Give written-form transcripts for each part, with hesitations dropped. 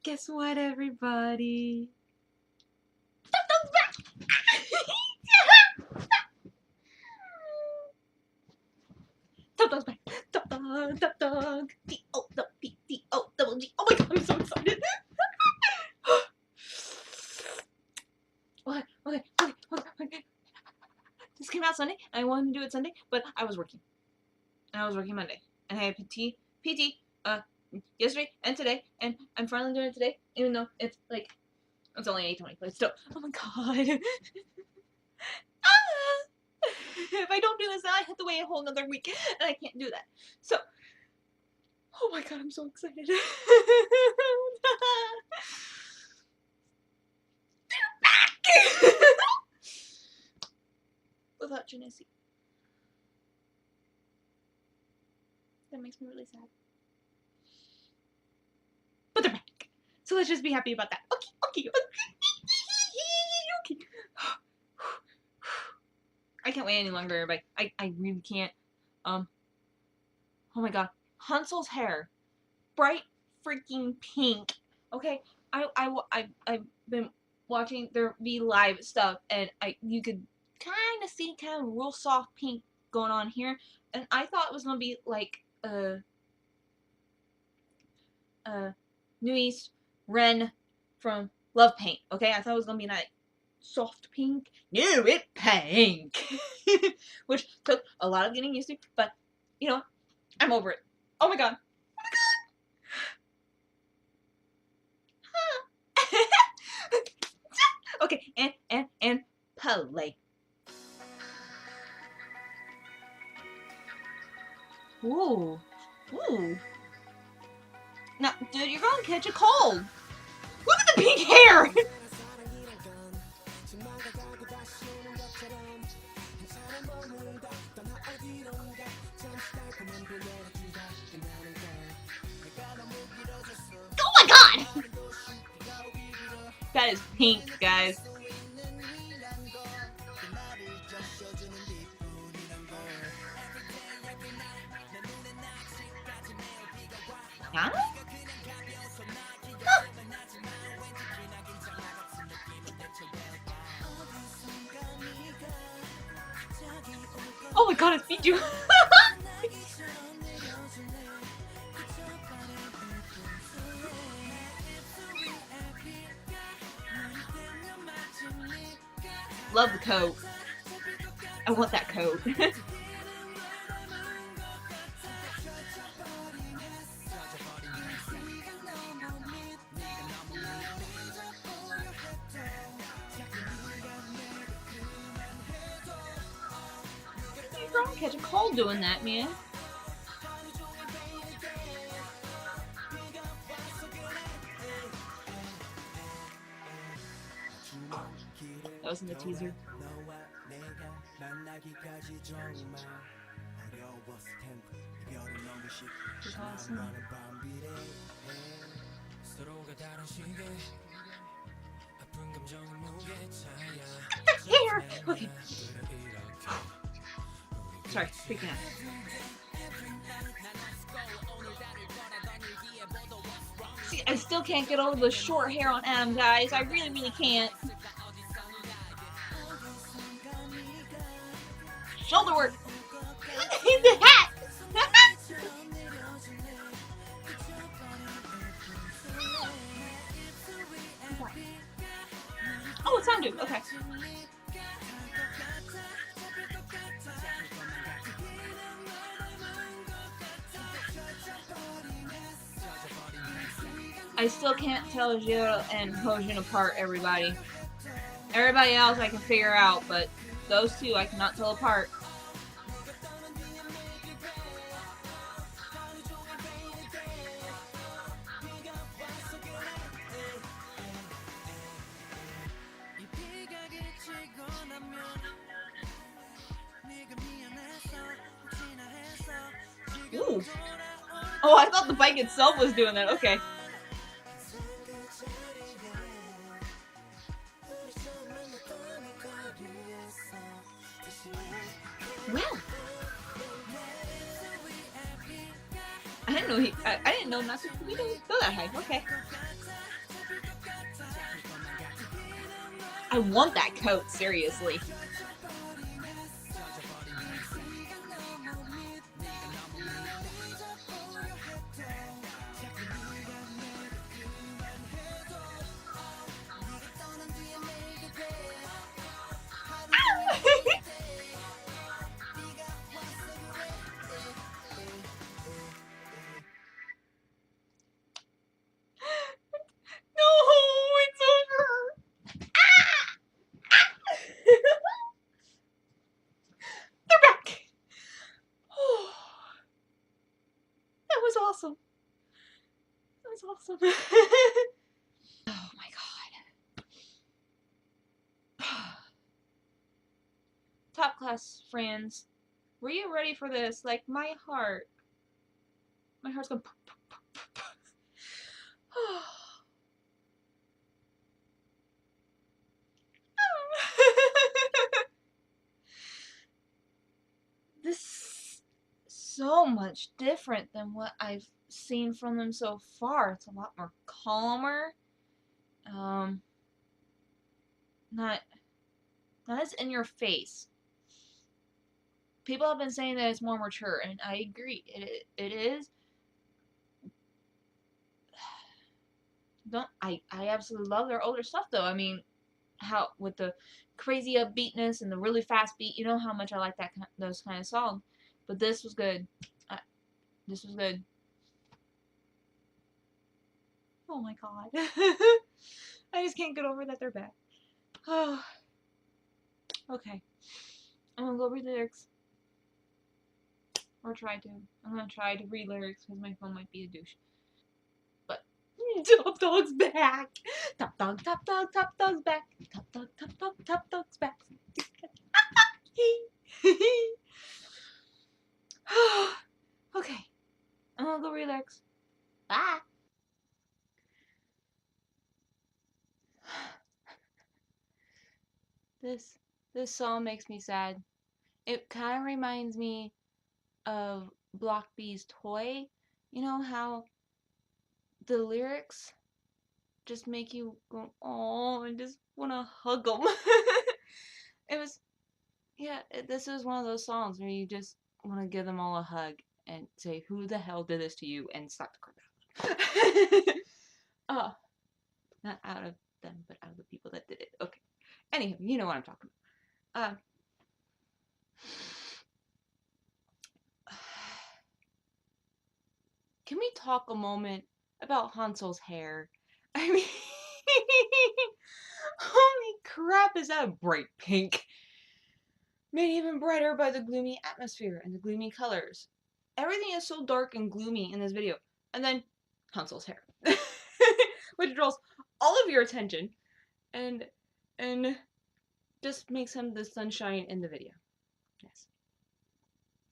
Guess what, everybody? Topp Dogg's back! Topp Dogg's back! Topp Dogg, Topp Dogg! D-O-P-D-O-double-G. Oh my god, I'm so excited! Okay. This came out Sunday. I wanted to do it Sunday, but I was working. And I was working Monday. And I had PT, yesterday and today, and I'm finally doing it today, even though it's like, it's only 8:20, but it's still, oh my god. If I don't do this now, I have to wait a whole another week, and I can't do that. So, oh my god, I'm so excited. They're back! Without Janesse. That makes me really sad. But they're back. So let's just be happy about that. Okay. I can't wait any longer, everybody. I really can't. Oh my god. Hansel's hair. Bright freaking pink. Okay? I've been watching their V-Live stuff, and you could kind of see kind of real soft pink going on here. And I thought it was going to be like, New East Ren from Love Paint. Okay? I thought it was going to be like soft pink. No, it's pink. Which took a lot of getting used to, but you know, I'm over it. Oh my god. Okay, and play. Ooh. Now, dude, you're gonna catch a cold. Look at the pink hair! Oh my god! That is pink, guys. Huh? Oh my god, it's Biju! Love the coat. I want that coat. You're gonna catch a cold doing that, man. That was in the teaser. Awesome. Hair! Okay. Sorry, freaking out. See, I still can't get over the short hair on Adam, guys. I really can't. Shoulder work. The hat. Oh, it's on, dude. Okay. I still can't tell Jiro and Hojin apart, everybody. Everybody else I can figure out, but those two I cannot tell apart. Ooh. Oh, I thought the bike itself was doing that. Okay. Well, I didn't know not to go that high. Okay. I want that coat, seriously. No, it's over. They're back. That was awesome. That was awesome. Oh my god. Top Klass friends, were you ready for this? Like, my heart's going. This is so much different than what I've seen from them so far. It's a lot more calmer. Um, not as in your face. People have been saying that it's more mature, and I agree. It is. Don't I absolutely love their older stuff though. I mean, how with the crazy upbeatness and the really fast beat, you know how much I like those kind of songs. But this was good. This was good. Oh my god. I just can't get over that they're back. Oh, okay. I'm gonna go read lyrics. Or try to. I'm gonna try to read lyrics because my phone might be a douche. But Topp Dogg's back. Topp Dogg, Topp Dogg, Topp Dogg's back. Topp Dogg, Topp Dogg, Topp Dogg's back. Okay. I'm gonna go relax. Bye. This this song makes me sad. It kind of reminds me of Block B's Toy. You know how the lyrics just make you go, oh, and just want to hug them. It was, yeah, this is one of those songs where you just want to give them all a hug and say, who the hell did this to you? And stop the crap. Oh, not out of them, but out of the people that did it. Okay. Anywho, you know what I'm talking about. Can we talk a moment about Hansel's hair? I mean, holy crap, is that bright pink? Made even brighter by the gloomy atmosphere and the gloomy colors. Everything is so dark and gloomy in this video. And then Hansel's hair. Which draws all of your attention and just makes him the sunshine in the video. Yes.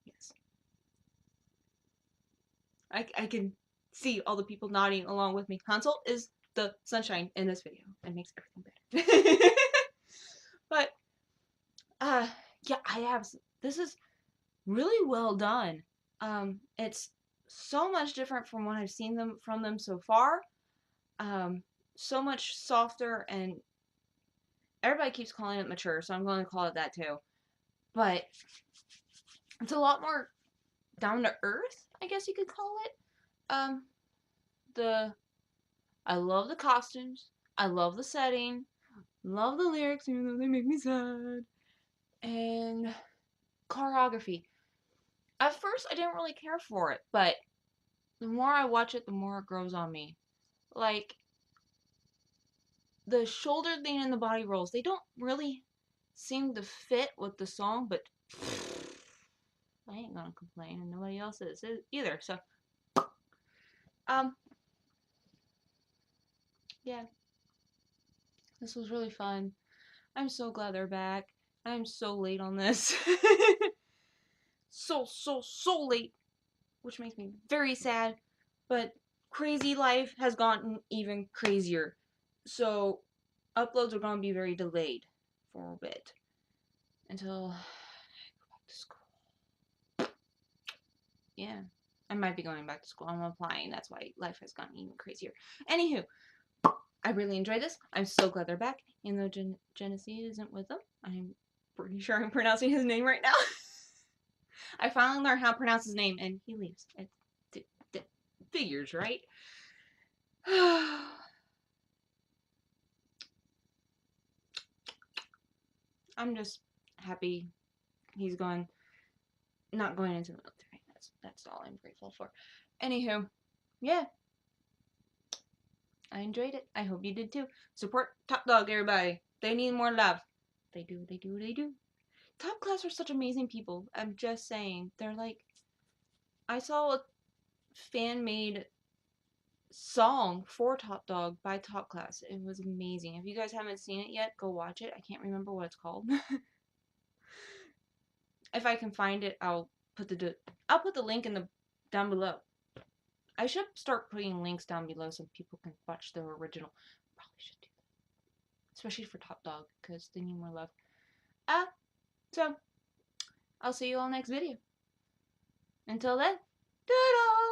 Yes. I can see all the people nodding along with me. Hansel is the sunshine in this video and makes everything better. But yeah, this is really well done. It's so much different from what I've seen from them so far. So much softer, and everybody keeps calling it mature, so I'm going to call it that too. But it's a lot more down to earth, I guess you could call it. The I love the costumes. I love the setting. Love the lyrics, even though they make me sad. And choreography. At first, I didn't really care for it, but the more I watch it, the more it grows on me. Like, the shoulder thing and the body rolls, they don't really seem to fit with the song, but I ain't gonna complain, and nobody else is either, so, um, yeah, this was really fun. I'm so glad they're back. I'm so late on this. So late, which makes me very sad, but crazy life has gotten even crazier. So uploads are going to be very delayed for a bit until I go back to school. Yeah, I might be going back to school. I'm applying. That's why life has gotten even crazier. Anywho, I really enjoyed this. I'm so glad they're back. Even though Genesee isn't with them. I'm pretty sure I'm pronouncing his name right now. I finally learned how to pronounce his name, and he leaves. It figures, right? I'm just happy he's not going into the military. That's all I'm grateful for. Anywho, yeah, I enjoyed it. I hope you did too. Support Topp Dogg, everybody. They need more love. They do. They do. They do. Top Klass are such amazing people. I'm just saying. They're like, I saw a fan-made song for Topp Dogg by Topp Klass. It was amazing. If you guys haven't seen it yet, go watch it. I can't remember what it's called. If I can find it, I'll put the link in the down below. I should start putting links down below so people can watch the original. Probably should do that, especially for Topp Dogg because they need more love. So I'll see you all next video. Until then, doodle.